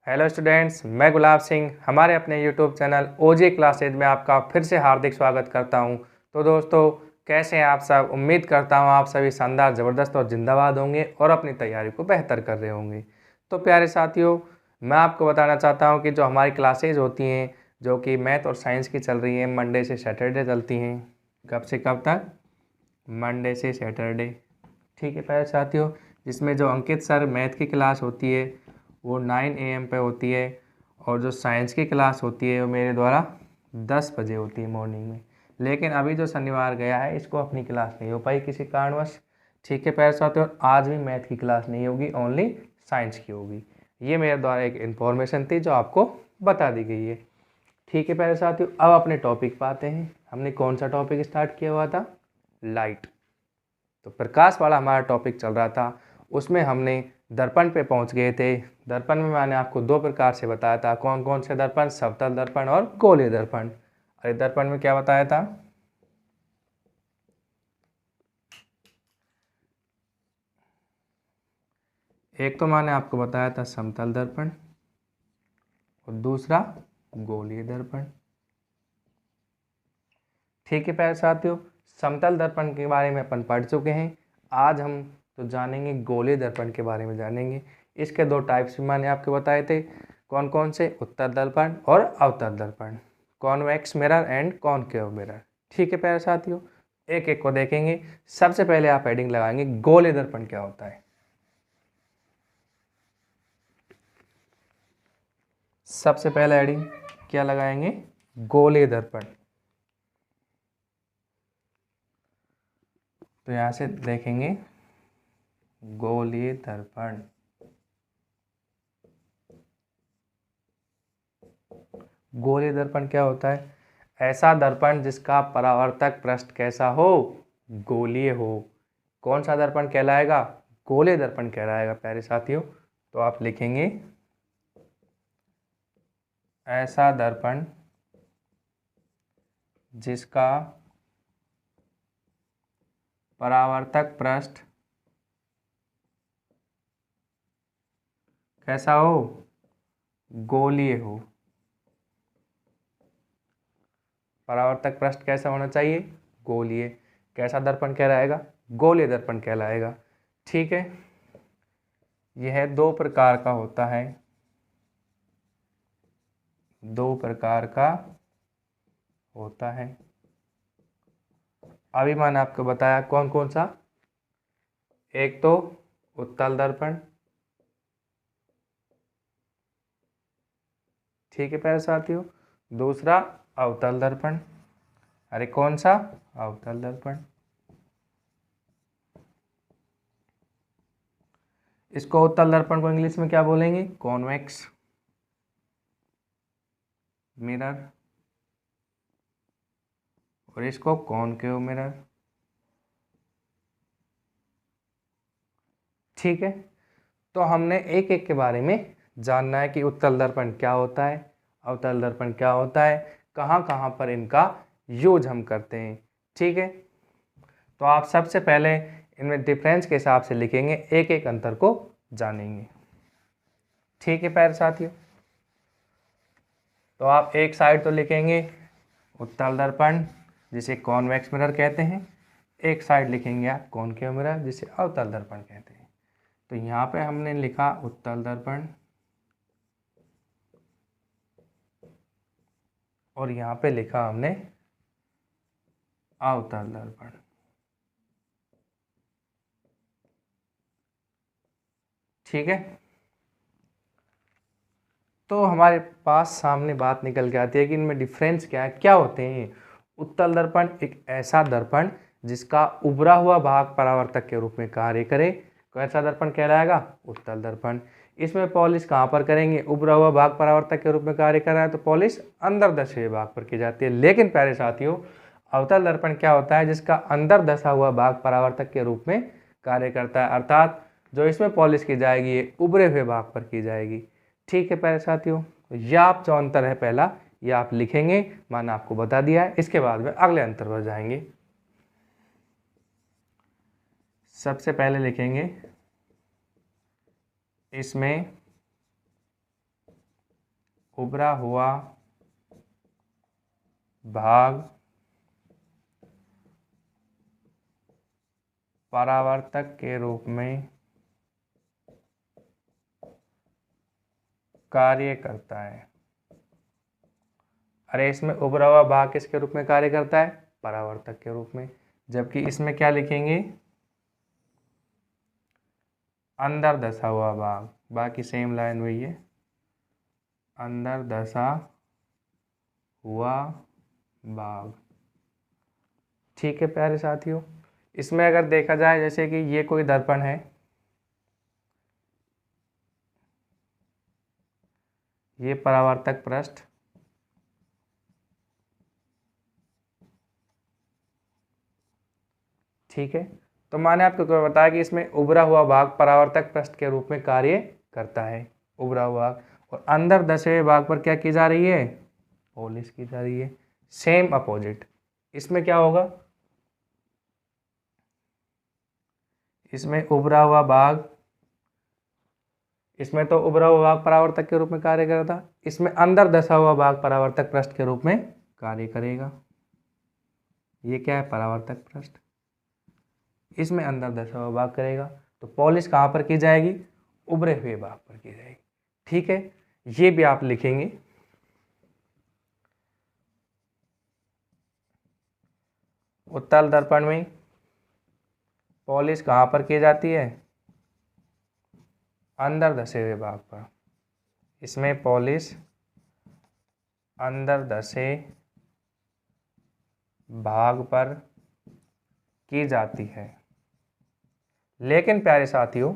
Hello students, मैं गुलाब सिंह हमारे अपने यूट्यूब चैनल ओजे क्लासेज में आपका फिर से हार्दिक स्वागत करता हूं। तो दोस्तों, कैसे हैं आप सब। उम्मीद करता हूं आप सभी शानदार, ज़बरदस्त और जिंदाबाद होंगे और अपनी तैयारी को बेहतर कर रहे होंगे। तो प्यारे साथियों, मैं आपको बताना चाहता हूँ कि जो हमारी क्लासेज होती हैं, जो कि मैथ और साइंस की चल रही हैं, मंडे से सैटरडे चलती हैं। कब से कब तक? मंडे से सैटरडे। ठीक है प्यारे साथियों, जिसमें जो अंकित सर मैथ की क्लास होती है वो 9 AM पे होती है, और जो साइंस की क्लास होती है वो मेरे द्वारा 10 बजे होती है मॉर्निंग में। लेकिन अभी जो शनिवार गया है इसको अपनी क्लास नहीं हो पाई किसी कारणवश। ठीक है प्यारे साथियों, आज भी मैथ की क्लास नहीं होगी, ओनली साइंस की होगी। ये मेरे द्वारा एक इन्फॉर्मेशन थी जो आपको बता दी गई है। ठीक है प्यारे साथियों, अब अपने टॉपिक पे आते हैं। हमने कौन सा टॉपिक स्टार्ट किया हुआ था? लाइट। तो प्रकाश वाला हमारा टॉपिक चल रहा था, उसमें हमने दर्पण पे पहुंच गए थे। दर्पण में मैंने आपको दो प्रकार से बताया था। कौन कौन से दर्पण? समतल दर्पण और गोलीय दर्पण। अरे दर्पण में क्या बताया था? एक तो मैंने आपको बताया था समतल दर्पण, और दूसरा गोलीय दर्पण। ठीक है प्यारे साथियों, समतल दर्पण के बारे में अपन पढ़ चुके हैं। आज हम तो जानेंगे गोलीय दर्पण के बारे में जानेंगे। इसके दो टाइप्स भी मैंने आपको बताए थे। कौन कौन से? उत्तल दर्पण और अवतल दर्पण। Convex mirror and concave mirror. ठीक है प्यारे साथियों, एक एक को देखेंगे। सबसे पहले आप हेडिंग लगाएंगे गोलीय दर्पण क्या होता है। सबसे पहले हेडिंग क्या लगाएंगे? गोलीय दर्पण। तो यहां से देखेंगे गोलीय दर्पण। गोलीय दर्पण क्या होता है? ऐसा दर्पण जिसका परावर्तक पृष्ठ कैसा हो? गोलीय हो। कौन सा दर्पण कहलाएगा? गोलीय दर्पण कहलाएगा प्यारे साथियों। तो आप लिखेंगे ऐसा दर्पण जिसका परावर्तक पृष्ठ कैसा हो? गोलीय हो। परावर्तक पृष्ठ कैसा होना चाहिए? गोलीय। कैसा दर्पण कहलाएगा? गोलीय दर्पण कहलाएगा। ठीक है, यह दो प्रकार का होता है। दो प्रकार का होता है। अभी मैंने आपको बताया कौन कौन सा। एक तो उत्तल दर्पण। ठीक है प्यारे साथियों। दूसरा अवतल दर्पण। अरे कौन सा? अवतल दर्पण। इसको उत्तल दर्पण को इंग्लिश में क्या बोलेंगे? Convex mirror. और इसको कॉनकेव मिरर। ठीक है, तो हमने एक एक के बारे में जानना है कि उत्तल दर्पण क्या होता है, अवतल दर्पण क्या होता है, कहाँ कहाँ पर इनका यूज हम करते हैं। ठीक है, तो आप सबसे पहले इनमें डिफरेंस के हिसाब से लिखेंगे, एक एक अंतर को जानेंगे। ठीक है प्यारे साथियों, तो आप एक साइड तो लिखेंगे उत्तल दर्पण जिसे कॉन्वेक्स मिरर कहते हैं, एक साइड लिखेंगे आप कॉनकेव मिरर जिसे अवतल दर्पण कहते हैं। तो यहाँ पे हमने लिखा उत्तल दर्पण, और यहाँ पे लिखा हमने अवतल दर्पण। ठीक है, तो हमारे पास सामने बात निकल के आती है कि इनमें डिफरेंस क्या है, क्या होते हैं। उत्तल दर्पण एक ऐसा दर्पण जिसका उभरा हुआ भाग परावर्तक के रूप में कार्य करे। कैसा दर्पण कहलाएगा? उत्तल दर्पण। इसमें पॉलिश कहाँ पर करेंगे? उभरा हुआ भाग परावर्तक के रूप में कार्य कर रहा है तो पॉलिश अंदर दशे हुए भाग पर की जाती है। लेकिन प्यारे साथियों, अवतल दर्पण क्या होता है? जिसका अंदर धसा हुआ भाग परावर्तक के रूप में कार्य करता है, अर्थात जो इसमें पॉलिश की जाएगी ये उभरे हुए भाग पर की जाएगी। ठीक है प्यारे साथियों, यह आप जो अंतर है पहला, ये आप लिखेंगे, मैंने आपको बता दिया है। इसके बाद में अगले अंतर पर जाएंगे। सबसे पहले लिखेंगे इसमें उभरा हुआ भाग परावर्तक के रूप में कार्य करता है। अरे इसमें उभरा हुआ भाग किसके रूप में कार्य करता है? परावर्तक के रूप में। जबकि इसमें क्या लिखेंगे? अंदर धसा हुआ भाग, बाकी सेम लाइन वही है, अंदर धसा हुआ भाग। ठीक है प्यारे साथियों, इसमें अगर देखा जाए जैसे कि ये कोई दर्पण है, ये परावर्तक पृष्ठ, ठीक है। तो मैंने आपको क्या बताया कि इसमें उभरा हुआ भाग परावर्तक पृष्ठ के रूप में कार्य करता है, उभरा हुआ भाग। और अंदर धसे हुए भाग पर क्या की जा रही है? पॉलिश की जा रही है। सेम अपोजिट इसमें क्या होगा? इसमें उभरा हुआ भाग, इसमें तो उभरा हुआ भाग परावर्तक के रूप में कार्य करता, इसमें अंदर धसा हुआ भाग परावर्तक पृष्ठ के रूप में कार्य करेगा। ये क्या है? परावर्तक पृष्ठ, इसमें अंदर धसा हुआ भाग करेगा। तो पॉलिश कहाँ पर की जाएगी? उभरे हुए भाग पर की जाएगी। ठीक है, ये भी आप लिखेंगे। उत्तल दर्पण में पॉलिश कहाँ पर की जाती है? अंदर धसे हुए भाग पर। इसमें पॉलिश अंदर धसे भाग पर की जाती है। लेकिन प्यारे साथियों,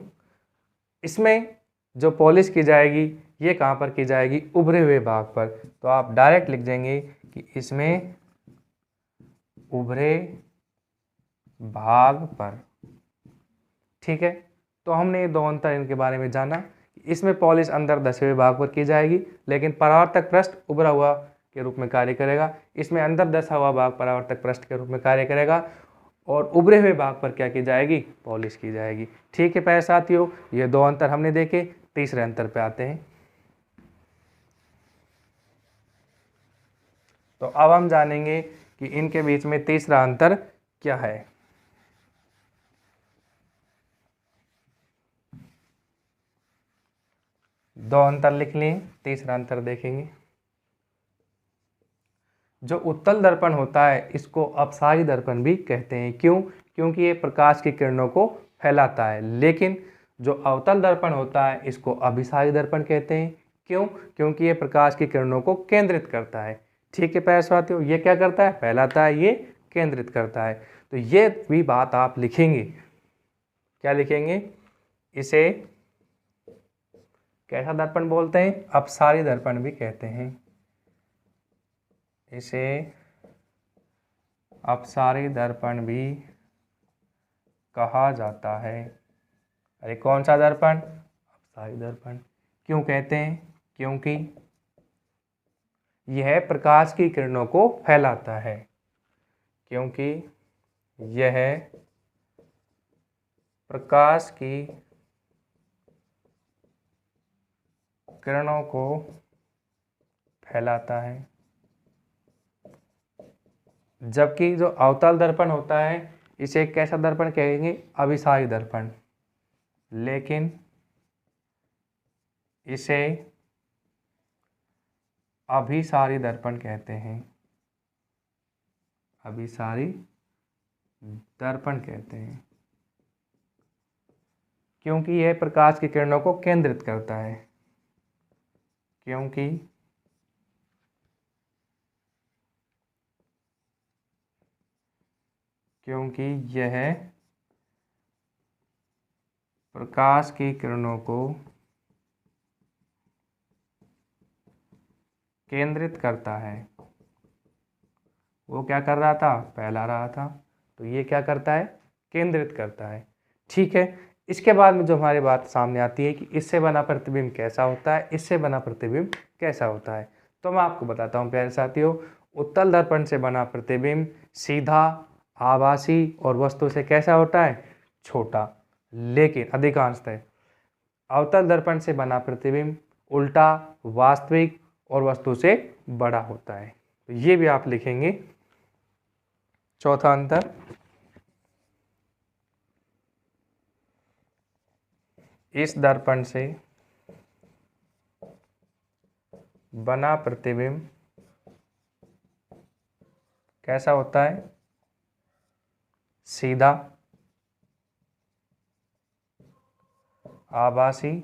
इसमें जो पॉलिश की जाएगी ये कहाँ पर की जाएगी? उभरे हुए भाग पर। तो आप डायरेक्ट लिख देंगे कि इसमें उभरे भाग पर। ठीक है, तो हमने ये दो अंतर इनके बारे में जाना। इसमें पॉलिश अंदर धसे हुए भाग पर की जाएगी, लेकिन परावर्तक पृष्ठ उभरा हुआ के रूप में कार्य करेगा। इसमें अंदर धसा हुआ भाग परावर्तक पृष्ठ के रूप में कार्य करेगा, और उभरे हुए भाग पर क्या की जाएगी? पॉलिश की जाएगी। ठीक है प्यारे साथियों, ये दो अंतर हमने देखे। तीसरे अंतर पे आते हैं। तो अब हम जानेंगे कि इनके बीच में तीसरा अंतर क्या है। दो अंतर लिख लिए, तीसरा अंतर देखेंगे। जो उत्तल दर्पण होता है इसको अपसारी दर्पण भी कहते हैं। क्यों? क्योंकि ये प्रकाश की किरणों को फैलाता है। लेकिन जो अवतल दर्पण होता है इसको अभिसारी दर्पण कहते हैं। क्यों? क्योंकि ये प्रकाश की किरणों को केंद्रित करता है। ठीक है प्यारे साथियों, ये क्या करता है? फैलाता है, ये केंद्रित करता है। तो ये भी बात आप लिखेंगे। क्या लिखेंगे? इसे कैसा दर्पण बोलते हैं? अपसारी दर्पण भी कहते हैं। इसे अपसारी दर्पण भी कहा जाता है। अरे कौन सा दर्पण? अपसारी दर्पण। क्यों कहते हैं? क्योंकि यह प्रकाश की किरणों को फैलाता है। क्योंकि यह प्रकाश की किरणों को फैलाता है। जबकि जो अवतल दर्पण होता है इसे कैसा दर्पण कहेंगे? अभिसारी दर्पण। लेकिन इसे अभिसारी दर्पण कहते हैं। अभिसारी दर्पण कहते हैं क्योंकि यह प्रकाश की किरणों को केंद्रित करता है। क्योंकि यह प्रकाश की किरणों को केंद्रित करता है। वो क्या कर रहा था? फैला रहा था। तो ये क्या करता है? केंद्रित करता है। ठीक है, इसके बाद में जो हमारी बात सामने आती है कि इससे बना प्रतिबिंब कैसा होता है, इससे बना प्रतिबिंब कैसा होता है। तो मैं आपको बताता हूँ प्यारे साथियों, उत्तल दर्पण से बना प्रतिबिंब सीधा, आभासी और वस्तु से कैसा होता है? छोटा। लेकिन अधिकांशतः अवतल दर्पण से बना प्रतिबिंब उल्टा, वास्तविक और वस्तु से बड़ा होता है। तो ये भी आप लिखेंगे। चौथा अंतर, इस दर्पण से बना प्रतिबिंब कैसा होता है? सीधा, आभासी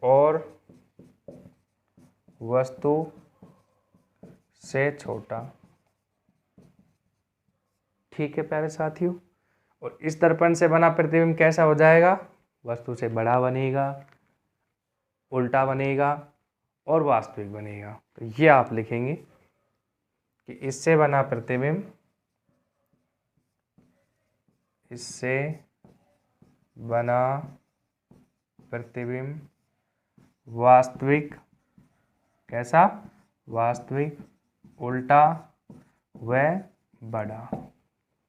और वस्तु से छोटा। ठीक है प्यारे साथियों। और इस दर्पण से बना प्रतिबिंब कैसा हो जाएगा? वस्तु से बड़ा बनेगा, उल्टा बनेगा और वास्तविक बनेगा। तो ये आप लिखेंगे कि इससे बना प्रतिबिंब, इससे बना प्रतिबिंब वास्तविक कैसा? वास्तविक, उल्टा व बड़ा।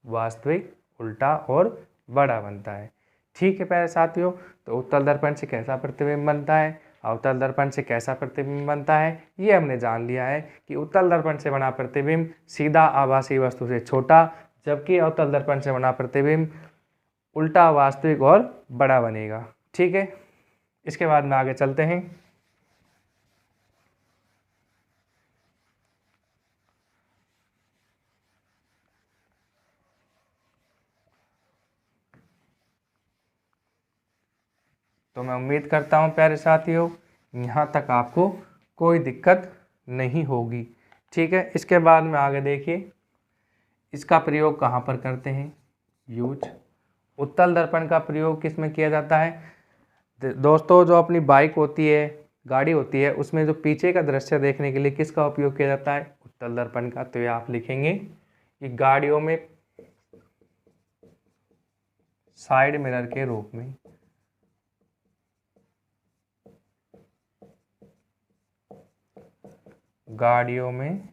वास्तविक, उल्टा और बड़ा बनता है। ठीक है प्यारे साथियों। तो उत्तल दर्पण से कैसा प्रतिबिंब बनता है, अवतल दर्पण से कैसा प्रतिबिंब बनता है, ये हमने जान लिया है कि उत्तल दर्पण से बना प्रतिबिंब सीधा, आभासी वस्तु से छोटा, जबकि अवतल दर्पण से बना प्रतिबिंब उल्टा, वास्तविक और बड़ा बनेगा। ठीक है, इसके बाद में आगे चलते हैं। तो मैं उम्मीद करता हूँ प्यारे साथियों यहाँ तक आपको कोई दिक्कत नहीं होगी। ठीक है, इसके बाद में आगे देखिए, इसका प्रयोग कहाँ पर करते हैं? यूज। उत्तल दर्पण का प्रयोग किस में किया जाता है? दोस्तों, जो अपनी बाइक होती है, गाड़ी होती है, उसमें जो पीछे का दृश्य देखने के लिए किसका उपयोग किया जाता है? उत्तल दर्पण का। तो ये आप लिखेंगे कि गाड़ियों में साइड मिरर के रूप में, गाड़ियों में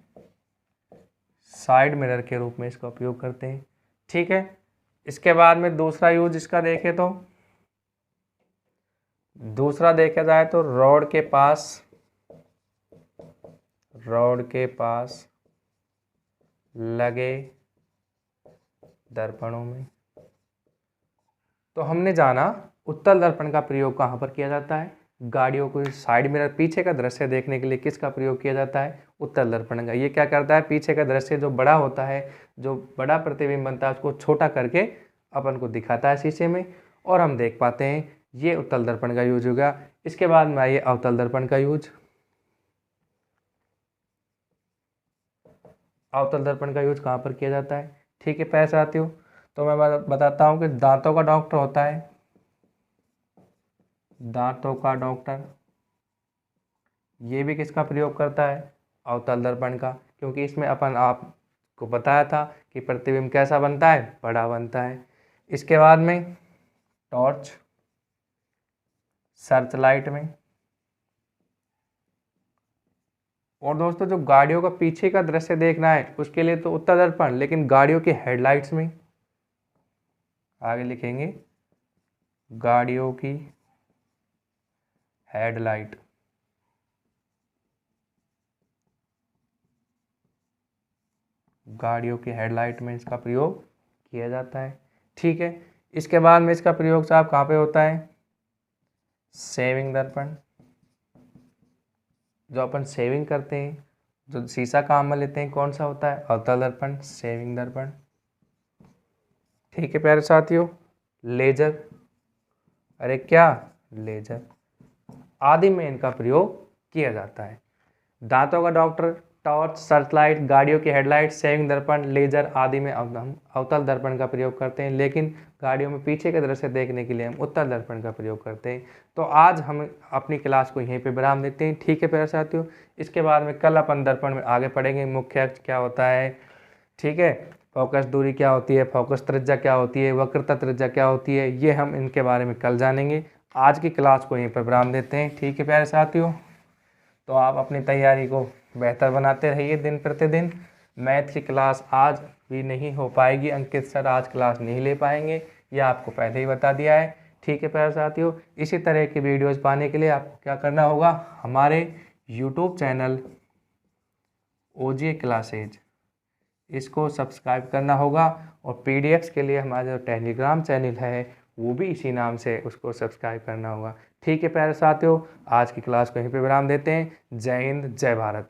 साइड मिरर के रूप में इसका उपयोग करते हैं। ठीक है, इसके बाद में दूसरा यूज इसका देखें तो, दूसरा देखा जाए तो रॉड के पास लगे दर्पणों में। तो हमने जाना उत्तल दर्पण का प्रयोग कहाँ पर किया जाता है? गाड़ियों को साइड मिरर, पीछे का दृश्य देखने के लिए किसका प्रयोग किया जाता है? उत्तल दर्पण का। ये क्या करता है? पीछे का दृश्य जो बड़ा होता है, जो बड़ा प्रतिबिंब बनता है, उसको छोटा करके अपन को दिखाता है शीशे में और हम देख पाते हैं। ये उत्तल दर्पण का यूज होगा। इसके बाद में आइए अवतल दर्पण का यूज। अवतल दर्पण का यूज कहाँ पर किया जाता है? ठीक है प्यारे साथियों, तो मैं बताता हूँ कि दांतों का डॉक्टर होता है, दांतों का डॉक्टर, ये भी किसका प्रयोग करता है? अवतल दर्पण का, क्योंकि इसमें अपन आपको बताया था कि प्रतिबिंब कैसा बनता है? बड़ा बनता है। इसके बाद में टॉर्च, सर्च लाइट में, और दोस्तों जो गाड़ियों का पीछे का दृश्य देखना है उसके लिए तो उत्तल दर्पण, लेकिन गाड़ियों की हेडलाइट्स में आगे लिखेंगे गाड़ियों की हेडलाइट। गाड़ियों की हेडलाइट में इसका प्रयोग किया जाता है। ठीक है, इसके बाद में इसका प्रयोग साहब कहाँ पे होता है? सेविंग दर्पण, जो अपन सेविंग करते हैं, जो शीशा काम में लेते हैं, कौन सा होता है? अवतल दर्पण, सेविंग दर्पण। ठीक है प्यारे साथियों, लेजर, अरे क्या लेजर आदि में इनका प्रयोग किया जाता है। दांतों का डॉक्टर, टॉर्च, सर्च लाइट, गाड़ियों की हेडलाइट, सेविंग दर्पण, लेजर आदि में हम अवतल दर्पण का प्रयोग करते हैं, लेकिन गाड़ियों में पीछे के दृश्य देखने के लिए हम उत्तल दर्पण का प्रयोग करते हैं। तो आज हम अपनी क्लास को यहीं पे विराम देते हैं। ठीक है प्यारे साथियों, इसके बाद में कल अपन दर्पण में आगे पढ़ेंगे। मुख्य अक्ष क्या होता है, ठीक है, फोकस दूरी क्या होती है, फोकस त्रिज्या क्या होती है, वक्रता त्रिज्या क्या होती है, ये हम इनके बारे में कल जानेंगे। आज की क्लास को यहीं पर विराम देते हैं। ठीक है प्यारे साथियों, तो आप अपनी तैयारी को बेहतर बनाते रहिए दिन प्रतिदिन। मैथ की क्लास आज भी नहीं हो पाएगी, अंकित सर आज क्लास नहीं ले पाएंगे, यह आपको पहले ही बता दिया है। ठीक है प्यारे साथियों, इसी तरह की वीडियोज़ पाने के लिए आपको क्या करना होगा, हमारे यूट्यूब चैनल ओजे क्लासेज इसको सब्सक्राइब करना होगा, और पीडीएफ्स के लिए हमारा जो टेलीग्राम चैनल है वो भी इसी नाम से उसको सब्सक्राइब करना होगा। ठीक है प्यारे साथियों, आज की क्लास को यहीं पे विराम देते हैं। जय हिंद, जय भारत।